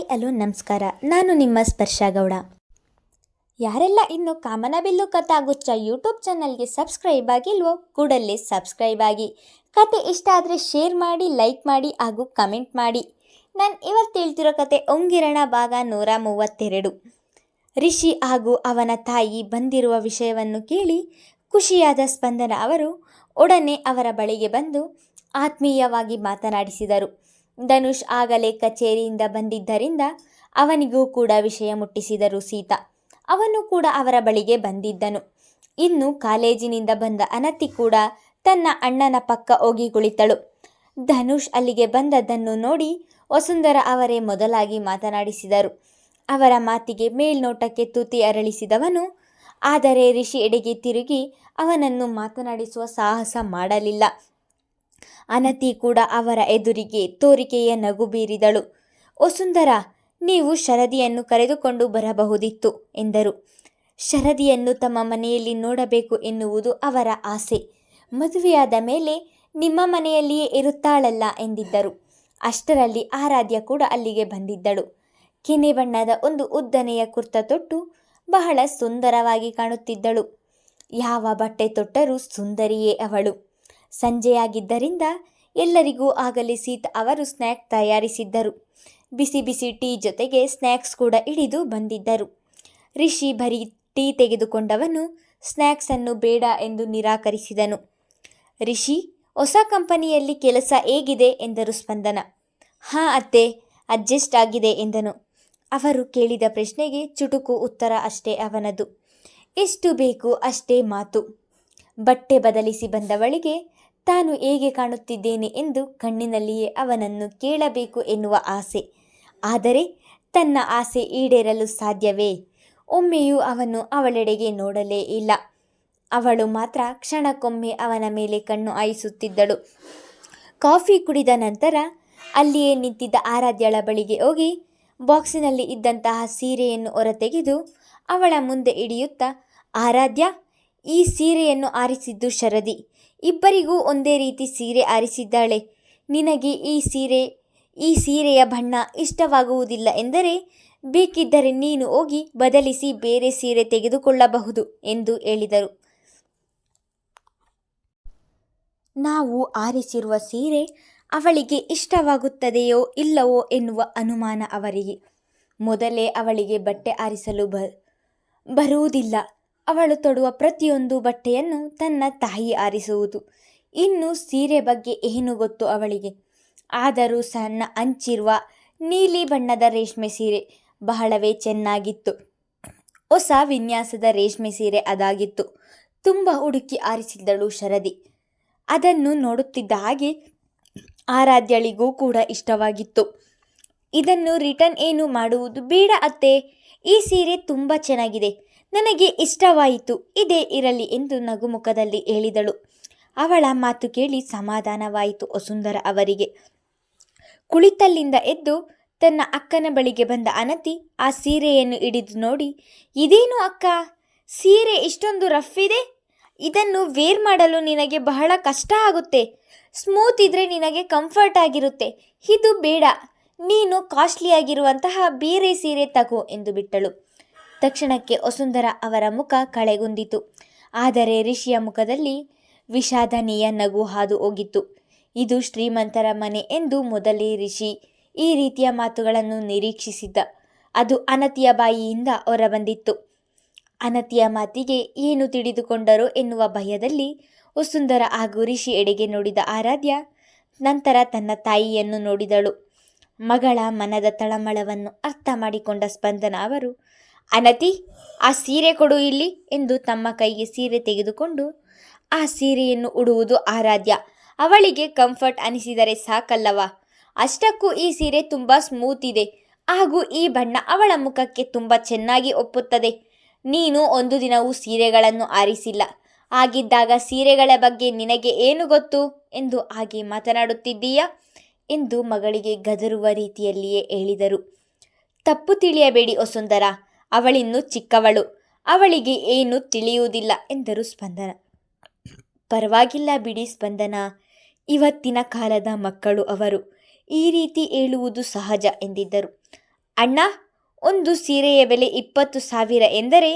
Hello ನಮಸ್ಕಾರ. ನಾನು ನಿಮ್ಮ ಸ್ಪರ್ಶ ಗೌಡ. ಯಾರೆಲ್ಲ ಇನ್ನು ಕಾಮನಬಿಲ್ಲು ಕಥಾಗುಚ್ಛ ಯೂಟ್ಯೂಬ್ ಚಾನಲ್ಗೆ ಸಬ್ಸ್ಕ್ರೈಬ್ ಆಗಿಲ್ವೋ ಕೂಡಲೇ ಸಬ್ಸ್ಕ್ರೈಬ್ ಆಗಿ. ಕತೆ ಇಷ್ಟ ಆದರೆ ಶೇರ್ ಮಾಡಿ, ಲೈಕ್ ಮಾಡಿ ಹಾಗೂ ಕಮೆಂಟ್ ಮಾಡಿ. ನಾನು ಇವತ್ತು ಹೇಳ್ತಿರೋ ಕತೆ ಒಂಗಿರಣ ಭಾಗ 132. ರಿಷಿ ಹಾಗೂ ಅವನ ತಾಯಿ ಬಂದಿರುವ ವಿಷಯವನ್ನು ಕೇಳಿ ಖುಷಿಯಾದ ಸ್ಪಂದನ ಅವರು ಒಡನೆ ಅವರ ಬಳಿಗೆ ಬಂದು ಆತ್ಮೀಯವಾಗಿ ಮಾತನಾಡಿಸಿದರು. ಧನುಷ್ ಆಗಲೇ ಕಚೇರಿಯಿಂದ ಬಂದಿದ್ದರಿಂದ ಅವನಿಗೂ ಕೂಡ ವಿಷಯ ಮುಟ್ಟಿಸಿದರು ಸೀತಾ. ಅವನು ಕೂಡ ಅವರ ಬಳಿಗೆ ಬಂದಿದ್ದನು. ಇನ್ನು ಕಾಲೇಜಿನಿಂದ ಬಂದ ಅನತಿ ಕೂಡ ತನ್ನ ಅಣ್ಣನ ಪಕ್ಕ ಹೋಗಿ ಕುಳಿತಳು. ಧನುಷ್ ಅಲ್ಲಿಗೆ ಬಂದದ್ದನ್ನು ನೋಡಿ ವಸುಂಧರ ಅವರೇ ಮೊದಲಾಗಿ ಮಾತನಾಡಿಸಿದರು. ಅವರ ಮಾತಿಗೆ ಮೇಲ್ನೋಟಕ್ಕೆ ತುಟಿ ಅರಳಿಸಿದವನು ಆದರೆ ರಿಷಿ ಎಡೆಗೆ ತಿರುಗಿ ಅವನನ್ನು ಮಾತನಾಡಿಸುವ ಸಾಹಸ ಮಾಡಲಿಲ್ಲ. ಅನತಿ ಕೂಡ ಅವರ ಎದುರಿಗೆ ತೋರಿಕೆಯ ನಗು ಬೀರಿದಳು. ವಸುಂಧರ, ನೀವು ಶರದಿಯನ್ನು ಕರೆದುಕೊಂಡು ಬರಬಹುದಿತ್ತು ಎಂದರು. ಶರದಿಯನ್ನು ತಮ್ಮ ಮನೆಯಲ್ಲಿ ನೋಡಬೇಕು ಎನ್ನುವುದು ಅವರ ಆಸೆ. ಮದುವೆಯಾದ ಮೇಲೆ ನಿಮ್ಮ ಮನೆಯಲ್ಲಿಯೇ ಇರುತ್ತಾಳಲ್ಲ ಎಂದಿದ್ದರು. ಅಷ್ಟರಲ್ಲಿ ಆರಾಧ್ಯ ಕೂಡ ಅಲ್ಲಿಗೆ ಬಂದಿದ್ದಳು. ಕೆನೆ ಬಣ್ಣದ ಒಂದು ಉದ್ದನೆಯ ಕುರ್ತಾ ತೊಟ್ಟು ಬಹಳ ಸುಂದರವಾಗಿ ಕಾಣುತ್ತಿದ್ದಳು. ಯಾವ ಬಟ್ಟೆ ತೊಟ್ಟರೂ ಸುಂದರಿಯೇ ಅವಳು. ಸಂಜೆಯಾಗಿದ್ದರಿಂದ ಎಲ್ಲರಿಗೂ ಆಗಲೇ ಸೀತಾ ಅವರು ಸ್ನ್ಯಾಕ್ ತಯಾರಿಸಿದ್ದರು. ಬಿಸಿ ಬಿಸಿ ಟೀ ಜೊತೆಗೆ ಸ್ನ್ಯಾಕ್ಸ್ ಕೂಡ ಹಿಡಿದು ಬಂದಿದ್ದರು. ರಿಷಿ ಬರೀ ಟೀ ತೆಗೆದುಕೊಂಡವನು ಸ್ನ್ಯಾಕ್ಸನ್ನು ಬೇಡ ಎಂದು ನಿರಾಕರಿಸಿದನು. ರಿಷಿ, ಹೊಸ ಕಂಪನಿಯಲ್ಲಿ ಕೆಲಸ ಹೇಗಿದೆ ಎಂದರು ಸ್ಪಂದನ. ಹಾಂ ಅತ್ತೆ, ಅಡ್ಜಸ್ಟ್ ಆಗಿದೆ ಎಂದನು. ಅವರು ಕೇಳಿದ ಪ್ರಶ್ನೆಗೆ ಚುಟುಕು ಉತ್ತರ ಅಷ್ಟೇ ಅವನದು. ಎಷ್ಟು ಬೇಕು ಅಷ್ಟೇ ಮಾತು. ಬಟ್ಟೆ ಬದಲಿಸಿ ಬಂದವಳಿಗೆ ತಾನು ಹೇಗೆ ಕಾಣುತ್ತಿದ್ದೇನೆ ಎಂದು ಕಣ್ಣಿನಲ್ಲಿಯೇ ಅವನನ್ನು ಕೇಳಬೇಕು ಎನ್ನುವ ಆಸೆ. ಆದರೆ ತನ್ನ ಆಸೆ ಈಡೇರಲು ಸಾಧ್ಯವೇ? ಒಮ್ಮೆಯೂ ಅವನು ಅವಳೆಡೆಗೆ ನೋಡಲೇ ಇಲ್ಲ. ಅವಳು ಮಾತ್ರ ಕ್ಷಣಕ್ಕೊಮ್ಮೆ ಅವನ ಮೇಲೆ ಕಣ್ಣು ಹಾಯಿಸುತ್ತಿದ್ದಳು. ಕಾಫಿ ಕುಡಿದ ನಂತರ ಅಲ್ಲಿಯೇ ನಿಂತಿದ್ದ ಆರಾಧ್ಯಳ ಬಳಿಗೆ ಹೋಗಿ ಬಾಕ್ಸಿನಲ್ಲಿ ಇದ್ದಂತಹ ಸೀರೆಯನ್ನು ಹೊರತೆಗೆದು ಅವಳ ಮುಂದೆ ಹಿಡಿಯುತ್ತಾ, ಆರಾಧ್ಯ, ಈ ಸೀರೆಯನ್ನು ಆರಿಸಿದ್ದು ಶರದಿ. ಇಬ್ಬರಿಗೂ ಒಂದೇ ರೀತಿ ಸೀರೆ ಆರಿಸಿದ್ದಾಳೆ. ನಿನಗೆ ಈ ಸೀರೆಯ ಬಣ್ಣ ಇಷ್ಟವಾಗುವುದಿಲ್ಲ ಎಂದರೆ ಬೇಕಿದ್ದರೆ ನೀನು ಹೋಗಿ ಬದಲಿಸಿ ಬೇರೆ ಸೀರೆ ತೆಗೆದುಕೊಳ್ಳಬಹುದು ಎಂದು ಹೇಳಿದರು. ನಾವು ಆರಿಸಿರುವ ಸೀರೆ ಅವಳಿಗೆ ಇಷ್ಟವಾಗುತ್ತದೆಯೋ ಇಲ್ಲವೋ ಎನ್ನುವ ಅನುಮಾನ ಅವರಿಗೆ. ಮೊದಲೇ ಅವಳಿಗೆ ಬಟ್ಟೆ ಆರಿಸಲು ಬರುವುದಿಲ್ಲ. ಅವಳು ತೊಡುವ ಪ್ರತಿಯೊಂದು ಬಟ್ಟೆಯನ್ನು ತನ್ನ ತಾಯಿ ಆರಿಸುವುದು. ಇನ್ನು ಸೀರೆ ಬಗ್ಗೆ ಏನು ಗೊತ್ತು ಅವಳಿಗೆ? ಆದರೂ ಸಣ್ಣ ಅಂಚಿರುವ ನೀಲಿ ಬಣ್ಣದ ರೇಷ್ಮೆ ಸೀರೆ ಬಹಳವೇ ಚೆನ್ನಾಗಿತ್ತು. ಹೊಸ ವಿನ್ಯಾಸದ ರೇಷ್ಮೆ ಸೀರೆ ಅದಾಗಿತ್ತು. ತುಂಬ ಹುಡುಕಿ ಆರಿಸಿದ್ದಳು ಶರದಿ. ಅದನ್ನು ನೋಡುತ್ತಿದ್ದ ಹಾಗೆ ಆರಾಧ್ಯಳಿಗೂ ಕೂಡ ಇಷ್ಟವಾಗಿತ್ತು. ಇದನ್ನು ರಿಟರ್ನ್ ಏನು ಮಾಡುವುದು ಬೇಡ ಅತ್ತೆ, ಈ ಸೀರೆ ತುಂಬ ಚೆನ್ನಾಗಿದೆ, ನನಗೆ ಇಷ್ಟವಾಯಿತು, ಇದೇ ಇರಲಿ ಎಂದು ನಗುಮುಖದಲ್ಲಿ ಹೇಳಿದಳು. ಅವಳ ಮಾತು ಕೇಳಿ ಸಮಾಧಾನವಾಯಿತು ವಸುಂಧರ ಅವರಿಗೆ. ಕುಳಿತಲ್ಲಿಂದ ಎದ್ದು ತನ್ನ ಅಕ್ಕನ ಬಳಿಗೆ ಬಂದ ಅನತಿ ಆ ಸೀರೆಯನ್ನು ಹಿಡಿದು ನೋಡಿ, ಇದೇನು ಅಕ್ಕ, ಸೀರೆ ಇಷ್ಟೊಂದು ರಫ್ ಇದೆ, ಇದನ್ನು ವೇರ್ ಮಾಡಲು ನಿನಗೆ ಬಹಳ ಕಷ್ಟ ಆಗುತ್ತೆ. ಸ್ಮೂತ್ ಇದ್ರೆ ನಿನಗೆ ಕಂಫರ್ಟ್ ಆಗಿರುತ್ತೆ. ಇದು ಬೇಡ, ನೀನು ಕಾಸ್ಟ್ಲಿಯಾಗಿರುವಂತಹ ಬೇರೆ ಸೀರೆ ತಗೋ ಎಂದು ಬಿಟ್ಟಳು. ತಕ್ಷಣಕ್ಕೆ ವಸುಂಧರ ಅವರ ಮುಖ ಕಳೆಗುಂದಿತು. ಆದರೆ ರಿಷಿಯ ಮುಖದಲ್ಲಿ ವಿಷಾದನೀಯ ನಗು ಹಾದು ಹೋಗಿತ್ತು. ಇದು ಶ್ರೀಮಂತರ ಮನೆ ಎಂದು ಮೊದಲೇ ರಿಷಿ ಈ ರೀತಿಯ ಮಾತುಗಳನ್ನು ನಿರೀಕ್ಷಿಸಿದ್ದ. ಅದು ಅನತಿಯ ಬಾಯಿಯಿಂದ ಹೊರಬಂದಿತ್ತು. ಅನತಿಯ ಮಾತಿಗೆ ಏನು ತಿಳಿದುಕೊಂಡರೋ ಎನ್ನುವ ಭಯದಲ್ಲಿ ವಸುಂಧರ ಹಾಗೂ ರಿಷಿ ಎಡೆಗೆ ನೋಡಿದ ಆರಾಧ್ಯ ನಂತರ ತನ್ನ ತಾಯಿಯನ್ನು ನೋಡಿದಳು. ಮಗಳ ಮನದ ತಳಮಳವನ್ನು ಅರ್ಥ ಮಾಡಿಕೊಂಡ ಸ್ಪಂದನ ಅವರು, ಅನತಿ, ಆ ಸೀರೆ ಕೊಡು ಇಲ್ಲಿ ಎಂದು ತಮ್ಮ ಕೈಗೆ ಸೀರೆ ತೆಗೆದುಕೊಂಡು ಆ ಸೀರೆಯನ್ನು ಉಡುವುದು ಆರಾಧ್ಯ. ಅವಳಿಗೆ ಕಂಫರ್ಟ್ ಅನಿಸಿದರೆ ಸಾಕಲ್ಲವಾ? ಅಷ್ಟಕ್ಕೂ ಈ ಸೀರೆ ತುಂಬ ಸ್ಮೂತ್ ಇದೆ ಹಾಗೂ ಈ ಬಣ್ಣ ಅವಳ ಮುಖಕ್ಕೆ ತುಂಬ ಚೆನ್ನಾಗಿ ಒಪ್ಪುತ್ತದೆ. ನೀನು ಒಂದು ದಿನವೂ ಸೀರೆಗಳನ್ನು ಆರಿಸಿಲ್ಲ, ಹಾಗಿದ್ದಾಗ ಸೀರೆಗಳ ಬಗ್ಗೆ ನಿನಗೆ ಏನು ಗೊತ್ತು ಎಂದು ಹಾಗೆ ಮಾತನಾಡುತ್ತಿದ್ದೀಯಾ ಎಂದು ಮಗಳಿಗೆ ಗದರುವ ರೀತಿಯಲ್ಲಿಯೇ ಹೇಳಿದರು. ತಪ್ಪು ತಿಳಿಯಬೇಡಿ ವಸುಂಧರ, ಅವಳಿನ್ನೂ ಚಿಕ್ಕವಳು, ಅವಳಿಗೆ ಏನು ತಿಳಿಯುವುದಿಲ್ಲ ಎಂದರು ಸ್ಪಂದನ. ಪರವಾಗಿಲ್ಲ ಬಿಡಿ ಸ್ಪಂದನ, ಇವತ್ತಿನ ಕಾಲದ ಮಕ್ಕಳು ಅವರು, ಈ ರೀತಿ ಹೇಳುವುದು ಸಹಜ ಎಂದಿದ್ದರು. ಅಣ್ಣ, ಒಂದು ಸೀರೆಯ ಬೆಲೆ 20,000 ಎಂದರೆ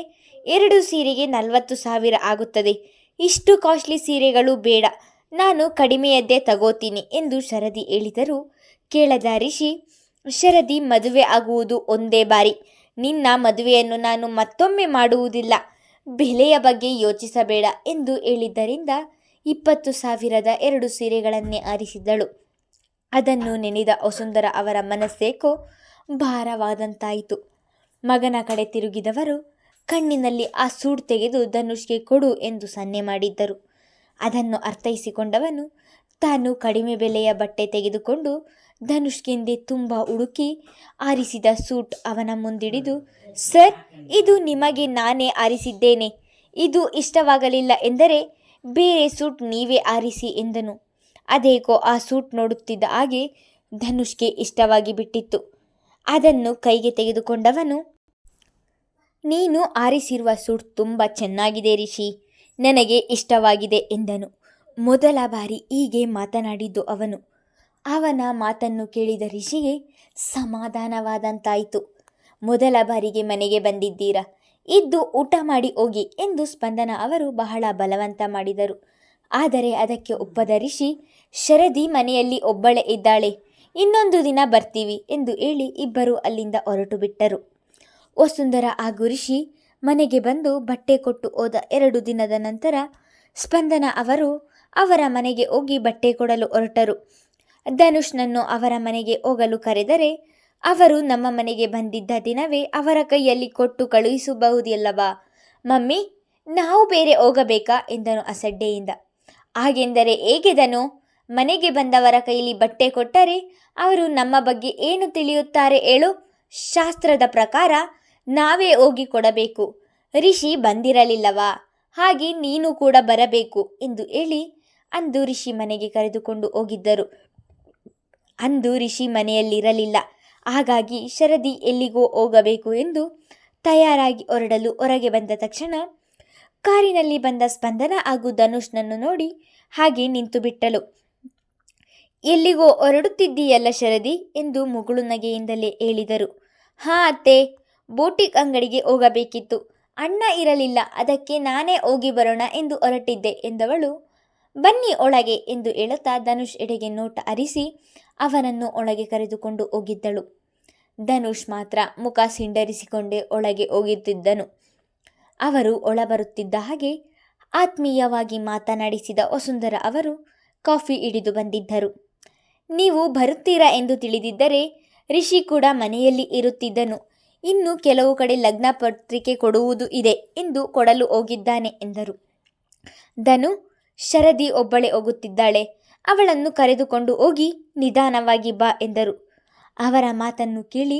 2 ಸೀರೆಗೆ 40,000 ಆಗುತ್ತದೆ. ಇಷ್ಟು ಕಾಸ್ಟ್ಲಿ ಸೀರೆಗಳು ಬೇಡ, ನಾನು ಕಡಿಮೆಯದ್ದೇ ತಗೋತೀನಿ ಎಂದು ಶರದಿ ಹೇಳಿದರು. ಕೇಳದ ರಿಷಿ, ಶರದಿ, ಮದುವೆ ಆಗುವುದು ಒಂದೇ ಬಾರಿ. ನಿನ್ನ ಮದುವೆಯನ್ನು ನಾನು ಮತ್ತೊಮ್ಮೆ ಮಾಡುವುದಿಲ್ಲ. ಬೆಲೆಯ ಬಗ್ಗೆ ಯೋಚಿಸಬೇಡ ಎಂದು ಹೇಳಿದ್ದರಿಂದ 20,000ದ 2 ಸೀರೆಗಳನ್ನೇ ಆರಿಸಿದ್ದಳು. ಅದನ್ನು ನೆನೆದ ವಸುಂಧರ ಅವರ ಮನಸ್ಸೇಕೋ ಭಾರವಾದಂತಾಯಿತು. ಮಗನ ಕಡೆ ತಿರುಗಿದವರು ಕಣ್ಣಿನಲ್ಲಿ ಆ ಸೂಟ್ ತೆಗೆದು ಧನುಷ್ಗೆ ಕೊಡು ಎಂದು ಸನ್ನೆ ಮಾಡಿದ್ದರು. ಅದನ್ನು ಅರ್ಥೈಸಿಕೊಂಡವನು ತಾನು ಕಡಿಮೆ ಬೆಲೆಯ ಬಟ್ಟೆ ತೆಗೆದುಕೊಂಡು ಧನುಷ್ಗೆಂದೇ ತುಂಬ ಹುಡುಕಿ ಆರಿಸಿದ ಸೂಟ್ ಅವನ ಮುಂದಿಡಿದು, ಸರ್, ಇದು ನಿಮಗೆ ನಾನೇ ಆರಿಸಿದ್ದೇನೆ. ಇದು ಇಷ್ಟವಾಗಲಿಲ್ಲ ಎಂದರೆ ಬೇರೆ ಸೂಟ್ ನೀವೇ ಆರಿಸಿ ಎಂದನು. ಅದೇಕೋ ಆ ಸೂಟ್ ನೋಡುತ್ತಿದ್ದ ಹಾಗೆ ಧನುಷ್ಗೆ ಇಷ್ಟವಾಗಿ ಬಿಟ್ಟಿತ್ತು. ಅದನ್ನು ಕೈಗೆ ತೆಗೆದುಕೊಂಡವನು, ನೀನು ಆರಿಸಿರುವ ಸೂಟ್ ತುಂಬ ಚೆನ್ನಾಗಿದೆ ರಿಷಿ, ನನಗೆ ಇಷ್ಟವಾಗಿದೆ ಎಂದನು. ಮೊದಲ ಬಾರಿ ಹೀಗೆ ಮಾತನಾಡಿದ್ದು ಅವನು. ಅವನ ಮಾತನ್ನು ಕೇಳಿದ ರಿಷಿಗೆ ಸಮಾಧಾನವಾದಂತಾಯಿತು. ಮೊದಲ ಬಾರಿಗೆ ಮನೆಗೆ ಬಂದಿದ್ದೀರಾ, ಇದ್ದು ಊಟ ಮಾಡಿ ಹೋಗಿ ಎಂದು ಸ್ಪಂದನ ಅವರು ಬಹಳ ಬಲವಂತ ಮಾಡಿದರು. ಆದರೆ ಅದಕ್ಕೆ ಒಪ್ಪದ ರಿಷಿ, ಶರದಿ ಮನೆಯಲ್ಲಿ ಒಬ್ಬಳೇ ಇದ್ದಾಳೆ, ಇನ್ನೊಂದು ದಿನ ಬರ್ತೀವಿ ಎಂದು ಹೇಳಿ ಇಬ್ಬರು ಅಲ್ಲಿಂದ ಹೊರಟು ಬಿಟ್ಟರು. ವಸುಂಧರ ಹಾಗೂ ರಿಷಿ ಮನೆಗೆ ಬಂದು ಬಟ್ಟೆ ಕೊಟ್ಟು ಹೋದ 2 ದಿನದ ನಂತರ ಸ್ಪಂದನ ಅವರು ಅವರ ಮನೆಗೆ ಹೋಗಿ ಬಟ್ಟೆ ಕೊಡಲು ಹೊರಟರು. ಧನುಷ್ನನ್ನು ಅವರ ಮನೆಗೆ ಹೋಗಲು ಕರೆದರೆ, ಅವರು ನಮ್ಮ ಮನೆಗೆ ಬಂದಿದ್ದ ದಿನವೇ ಅವರ ಕೈಯಲ್ಲಿ ಕೊಟ್ಟು ಕಳುಹಿಸಬಹುದಲ್ಲವಾ ಮಮ್ಮಿ, ನಾವು ಬೇರೆ ಹೋಗಬೇಕಾ ಎಂದನು ಅಸಡ್ಡೆಯಿಂದ. ಹಾಗೆಂದರೆ ಹೇಗೆ ಧನು? ಮನೆಗೆ ಬಂದವರ ಕೈಲಿ ಬಟ್ಟೆ ಕೊಟ್ಟರೆ ಅವರು ನಮ್ಮ ಬಗ್ಗೆ ಏನು ತಿಳಿಯುತ್ತಾರೆ ಹೇಳು? ಶಾಸ್ತ್ರದ ಪ್ರಕಾರ ನಾವೇ ಹೋಗಿ ಕೊಡಬೇಕು. ರಿಷಿ ಬಂದಿರಲಿಲ್ಲವಾ, ಹಾಗೆ ನೀನು ಕೂಡ ಬರಬೇಕು ಎಂದು ಹೇಳಿ ಅಂದು ರಿಷಿ ಮನೆಗೆ ಕರೆದುಕೊಂಡು ಹೋಗಿದ್ದರು. ಅಂದು ರಿಷಿ ಮನೆಯಲ್ಲಿರಲಿಲ್ಲ. ಹಾಗಾಗಿ ಶರದಿ ಎಲ್ಲಿಗೋ ಹೋಗಬೇಕು ಎಂದು ತಯಾರಾಗಿ ಹೊರಡಲು ಹೊರಗೆ ಬಂದ ತಕ್ಷಣ ಕಾರಿನಲ್ಲಿ ಬಂದ ಸ್ಪಂದನ ಹಾಗೂ ಧನುಷ್ನನ್ನು ನೋಡಿ ಹಾಗೆ ನಿಂತು ಬಿಟ್ಟಳು. ಎಲ್ಲಿಗೋ ಹೊರಡುತ್ತಿದ್ದೀಯಲ್ಲ ಶರದಿ ಎಂದು ಮುಗುಳು ನಗೆಯಿಂದಲೇ ಹೇಳಿದರು. ಹಾಂ ಅತ್ತೆ, ಬೋಟಿಕ್ ಅಂಗಡಿಗೆ ಹೋಗಬೇಕಿತ್ತು, ಅಣ್ಣ ಇರಲಿಲ್ಲ, ಅದಕ್ಕೆ ನಾನೇ ಹೋಗಿ ಬರೋಣ ಎಂದು ಹೊರಟಿದ್ದೆ ಎಂದವಳು. ಬನ್ನಿ ಒಳಗೆ ಎಂದು ಹೇಳುತ್ತಾ ಧನುಷ್ ಎಡೆಗೆ ನೋಟ ಹರಿಸಿ ಅವನನ್ನು ಒಳಗೆ ಕರೆದುಕೊಂಡು ಹೋಗಿದ್ದಳು. ಧನುಷ್ ಮಾತ್ರ ಮುಖ ಸಿಂಡರಿಸಿಕೊಂಡೇ ಒಳಗೆ ಹೋಗುತ್ತಿದ್ದನು. ಅವರು ಒಳ ಬರುತ್ತಿದ್ದ ಹಾಗೆ ಆತ್ಮೀಯವಾಗಿ ಮಾತನಾಡಿಸಿದ ವಸುಂಧರ ಅವರು ಕಾಫಿ ಹಿಡಿದು ಬಂದಿದ್ದರು. ನೀವು ಬರುತ್ತೀರಾ ಎಂದು ತಿಳಿದಿದ್ದರೆ ರಿಷಿ ಕೂಡ ಮನೆಯಲ್ಲಿ ಇರುತ್ತಿದ್ದನು. ಇನ್ನು ಕೆಲವು ಕಡೆ ಲಗ್ನ ಪತ್ರಿಕೆ ಕೊಡುವುದು ಇದೆ ಎಂದು ಕೊಡಲು ಹೋಗಿದ್ದಾನೆ ಎಂದರು. ಧನು, ಶರದಿ ಒಬ್ಬಳೇ ಹೋಗುತ್ತಿದ್ದಾಳೆ, ಅವಳನ್ನು ಕರೆದುಕೊಂಡು ಹೋಗಿ ನಿಧಾನವಾಗಿ ಬಾ ಎಂದರು. ಅವರ ಮಾತನ್ನು ಕೇಳಿ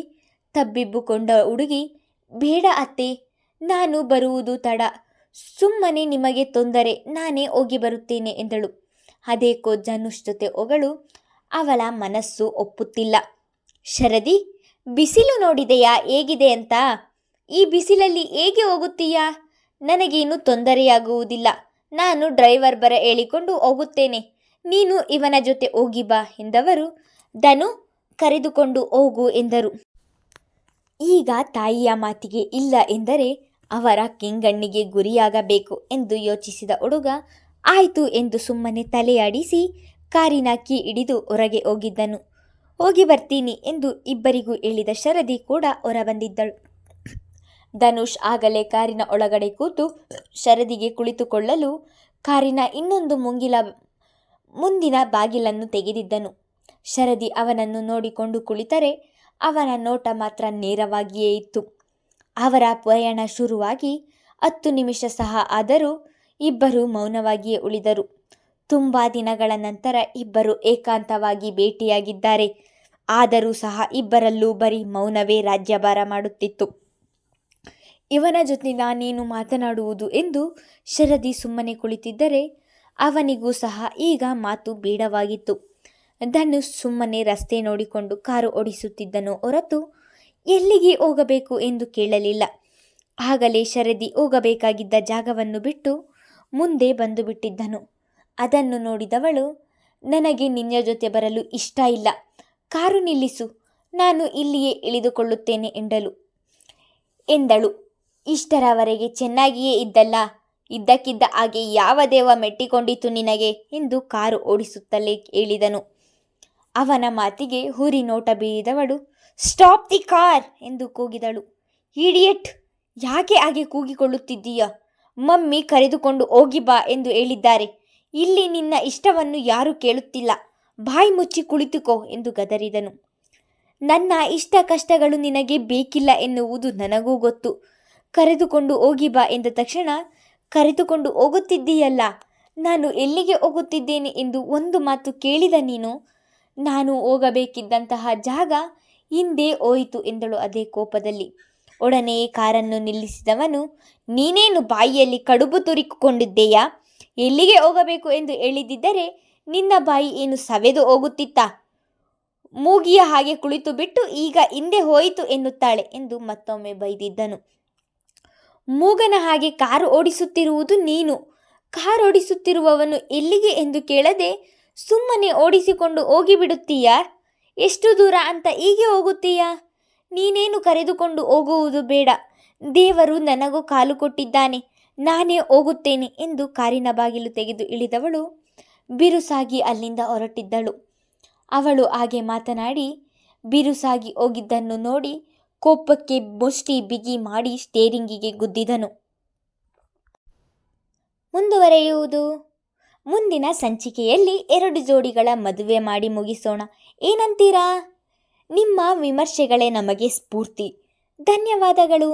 ತಬ್ಬಿಬ್ಬುಕೊಂಡ ಹುಡುಗಿ, ಬೇಡ ಅತ್ತೆ, ನಾನು ಬರುವುದು ತಡ, ಸುಮ್ಮನೆ ನಿಮಗೆ ತೊಂದರೆ, ನಾನೇ ಹೋಗಿ ಬರುತ್ತೇನೆ ಎಂದಳು. ಅದೇಕೋ ಧನುಷ್ ಜೊತೆ ಹೋಗಲು ಅವಳ ಮನಸ್ಸು ಒಪ್ಪುತ್ತಿಲ್ಲ. ಶರದಿ, ಬಿಸಿಲು ನೋಡಿದೆಯಾ ಹೇಗಿದೆ ಅಂತ? ಈ ಬಿಸಿಲಲ್ಲಿ ಹೇಗೆ ಹೋಗುತ್ತೀಯಾ? ನನಗೇನು ತೊಂದರೆಯಾಗುವುದಿಲ್ಲ, ನಾನು ಡ್ರೈವರ್ ಬರ ಹೇಳಿಕೊಂಡು ಹೋಗುತ್ತೇನೆ, ನೀನು ಇವನ ಜೊತೆ ಹೋಗಿ ಬಾ ಎಂದವರು ಧನು ಕರೆದುಕೊಂಡು ಹೋಗು ಎಂದರು. ಈಗ ತಾಯಿಯ ಮಾತಿಗೆ ಇಲ್ಲ ಎಂದರೆ ಅವರ ಕೆಂಗಣ್ಣಿಗೆ ಗುರಿಯಾಗಬೇಕು ಎಂದು ಯೋಚಿಸಿದ ಹುಡುಗ ಆಯಿತು ಎಂದು ಸುಮ್ಮನೆ ತಲೆಯಾಡಿಸಿ ಕಾರಿನ ಕೀ ಹಿಡಿದು ಹೊರಗೆ ಹೋಗಿದ್ದನು. ಹೋಗಿ ಬರ್ತೀನಿ ಎಂದು ಇಬ್ಬರಿಗೂ ಹೇಳಿದ ಶರದಿ ಕೂಡ ಹೊರಬಂದಿದ್ದಳು. ಧನುಷ್ ಆಗಲೇ ಕಾರಿನ ಒಳಗಡೆ ಕೂತು ಶರದಿಗೆ ಕುಳಿತುಕೊಳ್ಳಲು ಕಾರಿನ ಇನ್ನೊಂದು ಮುಂದಿನ ಬಾಗಿಲನ್ನು ತೆಗೆದಿದ್ದನು. ಶರದಿ ಅವನನ್ನು ನೋಡಿಕೊಂಡು ಕುಳಿತರೆ ಅವನ ನೋಟ ಮಾತ್ರ ನೇರವಾಗಿಯೇ ಇತ್ತು. ಅವರ ಪ್ರಯಾಣ ಶುರುವಾಗಿ 10 ನಿಮಿಷ ಸಹ ಆದರೂ ಇಬ್ಬರು ಮೌನವಾಗಿಯೇ ಉಳಿದರು. ತುಂಬ ದಿನಗಳ ನಂತರ ಇಬ್ಬರು ಏಕಾಂತವಾಗಿ ಭೇಟಿಯಾಗಿದ್ದಾರೆ. ಆದರೂ ಸಹ ಇಬ್ಬರಲ್ಲೂ ಬರೀ ಮೌನವೇ ರಾಜ್ಯಭಾರ ಮಾಡುತ್ತಿತ್ತು. ಇವನ ಜೊತೆ ನಾನೇನು ಮಾತನಾಡುವುದು ಎಂದು ಶರದಿ ಸುಮ್ಮನೆ ಕುಳಿತಿದ್ದರೆ ಅವನಿಗೂ ಸಹ ಈಗ ಮಾತು ಬೇಡವಾಗಿತ್ತು. ಧನುಷ್ ಸುಮ್ಮನೆ ರಸ್ತೆ ನೋಡಿಕೊಂಡು ಕಾರು ಓಡಿಸುತ್ತಿದ್ದನು ಹೊರತು ಎಲ್ಲಿಗೆ ಹೋಗಬೇಕು ಎಂದು ಕೇಳಲಿಲ್ಲ. ಆಗಲೇ ಶರದಿ ಹೋಗಬೇಕಾಗಿದ್ದ ಜಾಗವನ್ನು ಬಿಟ್ಟು ಮುಂದೆ ಬಂದು ಬಿಟ್ಟಿದ್ದನು. ಅದನ್ನು ನೋಡಿದವಳು, ನನಗೆ ನಿನ್ನ ಜೊತೆ ಬರಲು ಇಷ್ಟ ಇಲ್ಲ, ಕಾರು ನಿಲ್ಲಿಸು, ನಾನು ಇಲ್ಲಿಯೇ ಇಳಿದುಕೊಳ್ಳುತ್ತೇನೆ ಎಂದಳು. ಇಷ್ಟರವರೆಗೆ ಚೆನ್ನಾಗಿಯೇ ಇದ್ದಲ್ಲ, ಇದ್ದಕ್ಕಿದ್ದ ಹಾಗೆ ಯಾವ ದೇವ ಮೆಟ್ಟಿಕೊಂಡಿತು ನಿನಗೆ ಎಂದು ಕಾರು ಓಡಿಸುತ್ತಲೇ ಹೇಳಿದನು. ಅವನ ಮಾತಿಗೆ ಹುರಿ ನೋಟ ಬೀರಿದವಳು ಸ್ಟಾಪ್ ದಿ ಕಾರ್ ಎಂದು ಕೂಗಿದಳು. ಇಡಿಯಟ್, ಯಾಕೆ ಹಾಗೆ ಕೂಗಿಕೊಳ್ಳುತ್ತಿದ್ದೀಯ? ಮಮ್ಮಿ ಕರೆದುಕೊಂಡು ಹೋಗಿ ಬಾ ಎಂದು ಹೇಳಿದ್ದಾರೆ. ಇಲ್ಲಿ ನಿನ್ನ ಇಷ್ಟವನ್ನು ಯಾರೂ ಕೇಳುತ್ತಿಲ್ಲ, ಬಾಯಿ ಮುಚ್ಚಿ ಕುಳಿತುಕೋ ಎಂದು ಗದರಿದನು. ನನ್ನ ಇಷ್ಟ ಕಷ್ಟಗಳು ನಿನಗೆ ಬೇಕಿಲ್ಲ ಎನ್ನುವುದು ನನಗೂ ಗೊತ್ತು. ಕರೆದುಕೊಂಡು ಹೋಗಿ ಬಾ ಎಂದ ತಕ್ಷಣ ಕರೆದುಕೊಂಡು ಹೋಗುತ್ತಿದ್ದೀಯಲ್ಲ, ನಾನು ಎಲ್ಲಿಗೆ ಹೋಗುತ್ತಿದ್ದೇನೆ ಎಂದು ಒಂದು ಮಾತು ಕೇಳಿದ ನೀನು? ನಾನು ಹೋಗಬೇಕಿದ್ದಂತಹ ಜಾಗ ಹಿಂದೆ ಹೋಯಿತು ಎಂದಳು ಅದೇ ಕೋಪದಲ್ಲಿ. ಒಡನೆಯೇ ಕಾರನ್ನು ನಿಲ್ಲಿಸಿದವನು, ನೀನೇನು ಬಾಯಿಯಲ್ಲಿ ಕಡುಬು ತುರಿಕೊಂಡಿದ್ದೀಯಾ? ಎಲ್ಲಿಗೆ ಹೋಗಬೇಕು ಎಂದು ಹೇಳಿದ್ದರೆ ನಿನ್ನ ಬಾಯಿ ಏನು ಸವೆದು ಹೋಗುತ್ತಿತ್ತಾ? ಮೂಗಿಯ ಹಾಗೆ ಕುಳಿತು ಬಿಟ್ಟು ಈಗ ಹಿಂದೆ ಹೋಯಿತು ಎನ್ನುತ್ತಾಳೆ ಎಂದು ಮತ್ತೊಮ್ಮೆ ಬೈದಿದ್ದನು. ಮೂಗನ ಹಾಗೆ ಕಾರು ಓಡಿಸುತ್ತಿರುವುದು ನೀನು. ಕಾರು ಓಡಿಸುತ್ತಿರುವವನು ಎಲ್ಲಿಗೆ ಎಂದು ಕೇಳದೆ ಸುಮ್ಮನೆ ಓಡಿಸಿಕೊಂಡು ಹೋಗಿಬಿಡುತ್ತೀಯಾ? ಎಷ್ಟು ದೂರ ಅಂತ ಹೀಗೆ ಹೋಗುತ್ತೀಯಾ? ನೀನೇನು ಕರೆದುಕೊಂಡು ಹೋಗುವುದು ಬೇಡ, ದೇವರು ನನಗೂ ಕಾಲು ಕೊಟ್ಟಿದ್ದಾನೆ, ನಾನೇ ಹೋಗುತ್ತೇನೆ ಎಂದು ಕಾರಿನ ಬಾಗಿಲು ತೆಗೆದು ಇಳಿದವಳು ಬಿರುಸಾಗಿ ಅಲ್ಲಿಂದ ಹೊರಟಿದ್ದಳು. ಅವಳು ಹಾಗೆ ಮಾತನಾಡಿ ಬಿರುಸಾಗಿ ಹೋಗಿದ್ದನ್ನು ನೋಡಿ ಕೋಪಕ್ಕೆ ಮುಷ್ಟಿ ಬಿಗಿ ಮಾಡಿ ಸ್ಟೇರಿಂಗಿಗೆ ಗುದ್ದಿದನು. ಮುಂದುವರೆಯುವುದು ಮುಂದಿನ ಸಂಚಿಕೆಯಲ್ಲಿ. 2 ಜೋಡಿಗಳ ಮದುವೆ ಮಾಡಿ ಮುಗಿಸೋಣ, ಏನಂತೀರಾ? ನಿಮ್ಮ ವಿಮರ್ಶೆಗಳೇ ನಮಗೆ ಸ್ಫೂರ್ತಿ. ಧನ್ಯವಾದಗಳು.